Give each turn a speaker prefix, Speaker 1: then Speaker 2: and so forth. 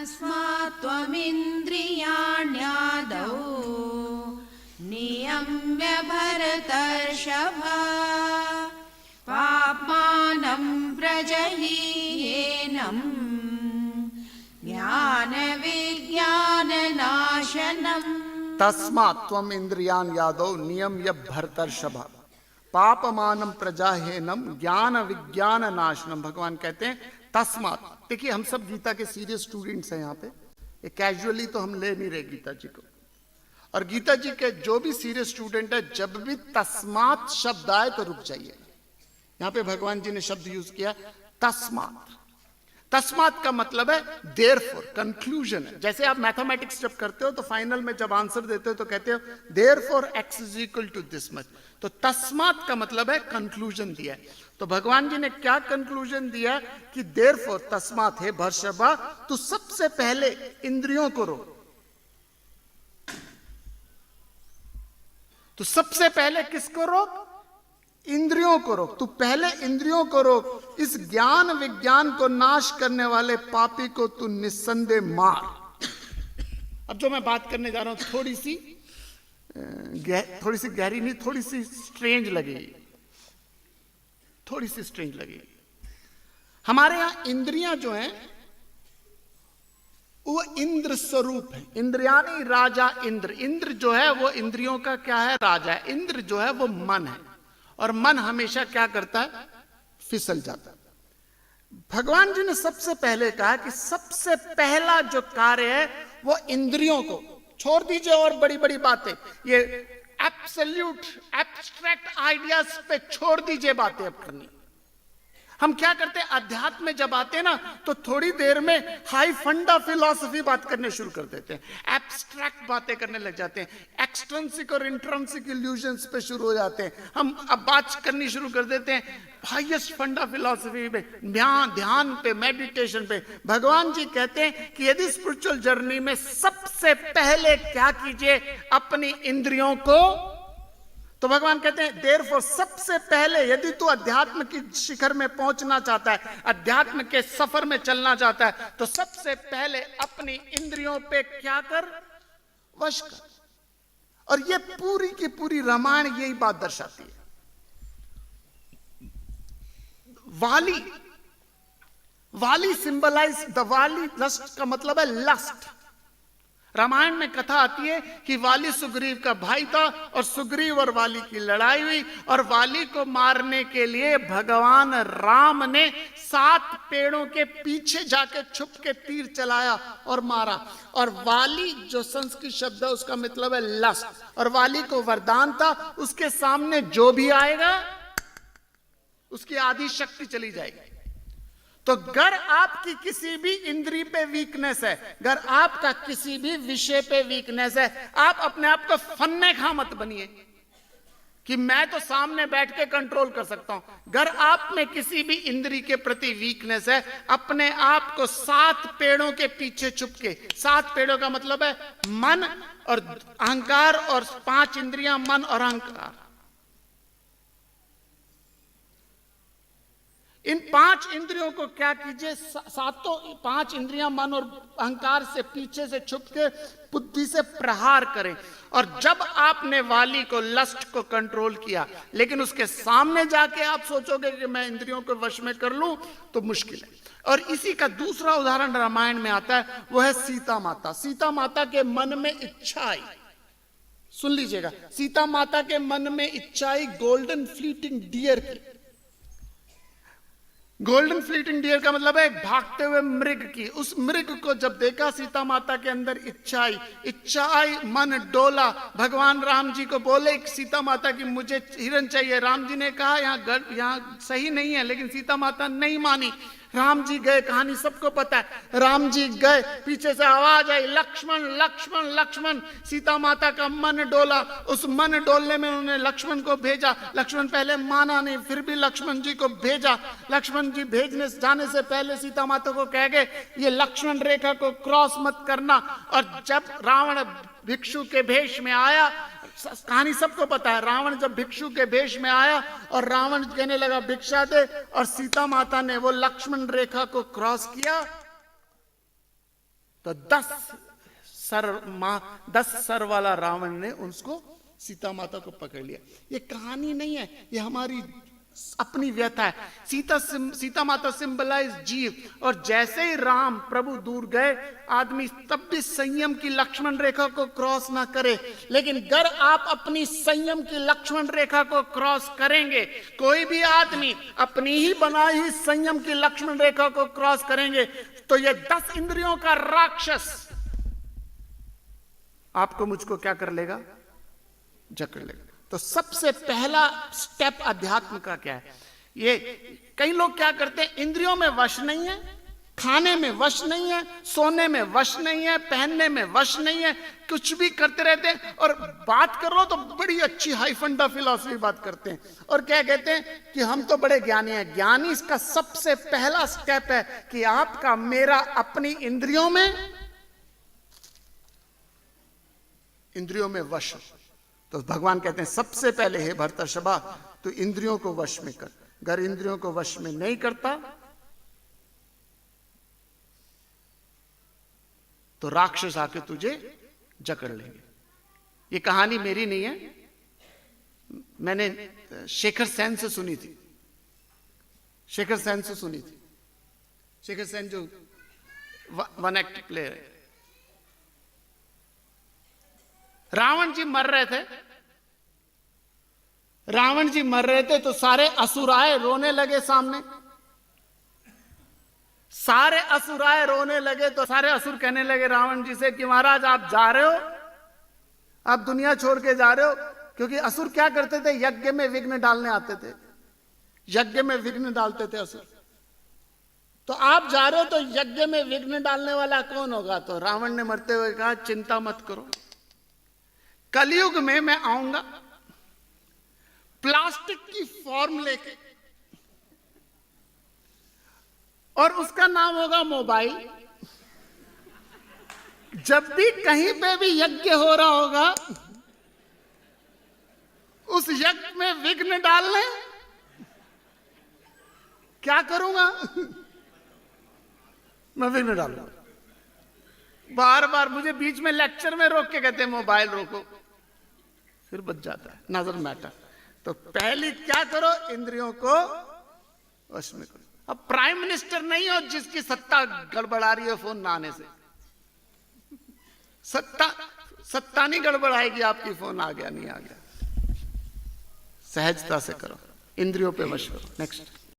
Speaker 1: तस्मात् त्वमिन्द्रियाण्यादौ नियम्य भरतर्षभ पाप्मानं प्रजहीयेनं ज्ञानविज्ञाननाशनम्।
Speaker 2: तस्मात् त्वम इंद्रियान यादव नियम्य भरतर्षभ पापमानम प्रजाहेनम ज्ञान विज्ञान नाशनम। भगवान कहते हैं तस्मात्। देखिए हम सब गीता के सीरियस स्टूडेंट्स हैं यहाँ पे, ये कैजुअली तो हम ले नहीं रहे गीता जी को। और गीता जी के जो भी सीरियस स्टूडेंट है, जब भी तस्मात् शब्द आए तो रुक जाइए। यहाँ पे भगवान जी ने शब्द यूज किया तस्मात्। तस्मात् का मतलब है देयरफॉर, कंक्लूजन है। जैसे आप मैथमेटिक्स जब करते हो तो फाइनल में जब आंसर देते हो तो कहते हो therefore x is equal to this much. तो तस्मात् का मतलब है कंक्लूजन दिया है। तो भगवान जी ने क्या कंक्लूजन दिया कि देयरफॉर तस्मात् है भर्षभा, तू सबसे पहले इंद्रियों को रोक। तो सबसे पहले किसको रोक? इंद्रियों को रोक। तू पहले इंद्रियों को रोक। इस ज्ञान विज्ञान को नाश करने वाले पापी को तू निस्संदेह मार। अब जो मैं बात करने जा रहा हूं थोड़ी सी गहरी नहीं, थोड़ी सी स्ट्रेंज लगेगी, थोड़ी सी स्ट्रेंज लगेगी। हमारे यहां इंद्रियां जो हैं वो इंद्र स्वरूप है। इंद्रियानी राजा इंद्र। इंद्र जो है वो इंद्रियों का क्या है? राजा है। इंद्र जो है वो मन है, और मन हमेशा क्या करता है? फिसल जाता है। भगवान जी ने सबसे पहले कहा कि सबसे पहला जो कार्य है वो इंद्रियों को छोड़ दीजिए। और बड़ी बड़ी बातें, ये एब्सोल्यूट एब्स्ट्रैक्ट आइडियाज पे छोड़ दीजिए बातें अब करनी। हम क्या करते हैं, अध्यात्म में जब आते हैं ना तो थोड़ी देर में हाई फंडा फिलॉसफी बात करने शुरू कर देते हैं, एब्स्ट्रैक्ट बातें करने लग जाते हैं, एक्सट्रिंसिक और इंट्रिंसिक इल्यूजन्स पे शुरू हो जाते हैं। हम अब बात करनी शुरू कर देते हैं हाईएस्ट फंडा फिलॉसफी पे, ध्यान पे, मेडिटेशन पे। भगवान जी कहते हैं कि यदि स्पिरिचुअल जर्नी में सबसे पहले क्या कीजिए, अपनी इंद्रियों को। तो भगवान कहते हैं देयरफॉर सबसे पहले यदि तू अध्यात्म की शिखर में पहुंचना चाहता है, अध्यात्म के सफर में चलना चाहता है, तो सबसे पहले अपनी इंद्रियों पे क्या कर? वश कर। और ये पूरी की पूरी रामायण यही बात दर्शाती है। वाली सिंबलाइज द वाली लस्ट का मतलब है लस्ट। रामायण में कथा आती है कि वाली सुग्रीव का भाई था और सुग्रीव और वाली की लड़ाई हुई, और वाली को मारने के लिए भगवान राम ने 7 पेड़ों के पीछे जाके छुप के तीर चलाया और मारा। और वाली जो संस्कृत शब्द है उसका मतलब है लस्ट। और वाली को वरदान था उसके सामने जो भी आएगा उसकी आधी शक्ति चली जाएगी। तो अगर आपकी किसी भी इंद्री पे वीकनेस है, अगर आपका किसी भी विषय पे वीकनेस है, आप अपने आप को फन्ने खा मत बनिए कि मैं तो सामने बैठ के कंट्रोल कर सकता हूं। अगर आप में किसी भी इंद्री के प्रति वीकनेस है, अपने आप को 7 पेड़ों के पीछे छुप के, 7 पेड़ों का मतलब है मन और अहंकार, और 5 इंद्रियां मन और अहंकार। इन 5 इंद्रियों को क्या कीजिए, 5 इंद्रियां मन और अहंकार से पीछे से छुप के बुद्धि से प्रहार करें। और जब आपने वाली को, लस्ट को कंट्रोल किया, लेकिन उसके सामने जाके आप सोचोगे कि मैं इंद्रियों को वश में कर लूं, तो मुश्किल है। और इसी का दूसरा उदाहरण रामायण में आता है, वो है सीता माता। सीता माता के मन में इच्छा आई, सुन लीजिएगा, सीता माता के मन में इच्छा आई गोल्डन फ्लीटिंग डियर की। गोल्डन फ्लीटिंग डियर का मतलब है एक भागते हुए मृग की। उस मृग को जब देखा, सीता माता के अंदर इच्छा आई, मन डोला। भगवान राम जी को बोले सीता माता की मुझे हिरन चाहिए। राम जी ने कहा यहाँ सही नहीं है, लेकिन सीता माता नहीं मानी। राम जी गए, कहानी सबको पता है। राम जी गए, पीछे से आवाज आई लक्ष्मण लक्ष्मण लक्ष्मण। सीता माता का मन डोला। उस मन डोलने में उन्होंने लक्ष्मण को भेजा। लक्ष्मण पहले माना नहीं, फिर भी लक्ष्मण जी को भेजा। लक्ष्मण जी भेजने जाने से पहले सीता माता को कह गए ये लक्ष्मण रेखा को क्रॉस मत करना। और जब रावण भिक्षु के भेष में आया, कहानी सबको पता है, रावण जब भिक्षु के भेष में आया और रावण कहने लगा भिक्षा दे, और सीता माता ने वो लक्ष्मण रेखा को क्रॉस किया, तो 10 सर वाला रावण ने उसको सीता माता को पकड़ लिया। ये कहानी नहीं है, ये हमारी अपनी व्यथा है। सीता माता सिंबलाइज जीव, और जैसे ही राम प्रभु दूर गए, आदमी तब भी संयम की लक्ष्मण रेखा को क्रॉस ना करे। लेकिन अगर आप अपनी संयम की लक्ष्मण रेखा को क्रॉस करेंगे, कोई भी आदमी अपनी ही बनाई हुई संयम की लक्ष्मण रेखा को क्रॉस करेंगे, तो ये 10 इंद्रियों का राक्षस आपको मुझको क्या कर लेगा? जकड़ लेगा। तो सबसे पहला स्टेप अध्यात्म का क्या है? ये कई लोग क्या करते हैं, इंद्रियों में वश नहीं है, खाने में वश नहीं है, सोने में वश नहीं है, पहनने में वश नहीं है, कुछ भी करते रहते हैं। और बात कर लो तो बड़ी अच्छी हाई फंडा फिलॉसफी बात करते हैं, और क्या कहते हैं कि हम तो बड़े ज्ञानी हैं। ज्ञानी इसका सबसे पहला स्टेप है कि आपका मेरा अपनी इंद्रियों में वश। तो भगवान कहते हैं सबसे पहले हे भरतर्षभा, तू इंद्रियों को वश में कर। अगर इंद्रियों को वश में नहीं करता तो राक्षस आके तुझे जकड़ लेंगे। ये कहानी मेरी नहीं है, मैंने शेखर सेन से सुनी थी। शेखर सेन जो वन एक्ट प्लेयर है। रावण जी मर रहे थे तो सारे असुर आए, रोने लगे सामने। सारे असुर आए, रोने लगे तो सारे असुर कहने लगे रावण जी से कि महाराज आप जा रहे हो, आप दुनिया छोड़ के जा रहे हो। क्योंकि असुर क्या करते थे, यज्ञ में विघ्न डालने आते थे, यज्ञ में विघ्न डालते थे असुर। तो आप जा रहे हो तो यज्ञ में विघ्न डालने वाला कौन होगा? तो रावण ने मरते हुए कहा चिंता मत करो, कलयुग में मैं आऊंगा प्लास्टिक की फॉर्म लेके, और उसका नाम होगा मोबाइल। जब भी कहीं पे भी यज्ञ हो रहा होगा, उस यज्ञ में विघ्न डालने क्या करूंगा? मैं विघ्न डालूंगा। बार बार मुझे बीच में लेक्चर में रोक के कहते हैं मोबाइल रोको, फिर बच जाता है, नजर मैटर। तो पहले क्या करो, इंद्रियों को वश में करो। अब प्राइम मिनिस्टर नहीं हो जिसकी सत्ता गड़बड़ा रही है फोन ना आने से। सत्ता नहीं गड़बड़ाएगी आपकी, फोन आ गया नहीं आ गया। सहजता से करो, इंद्रियों पे वश करो। नेक्स्ट।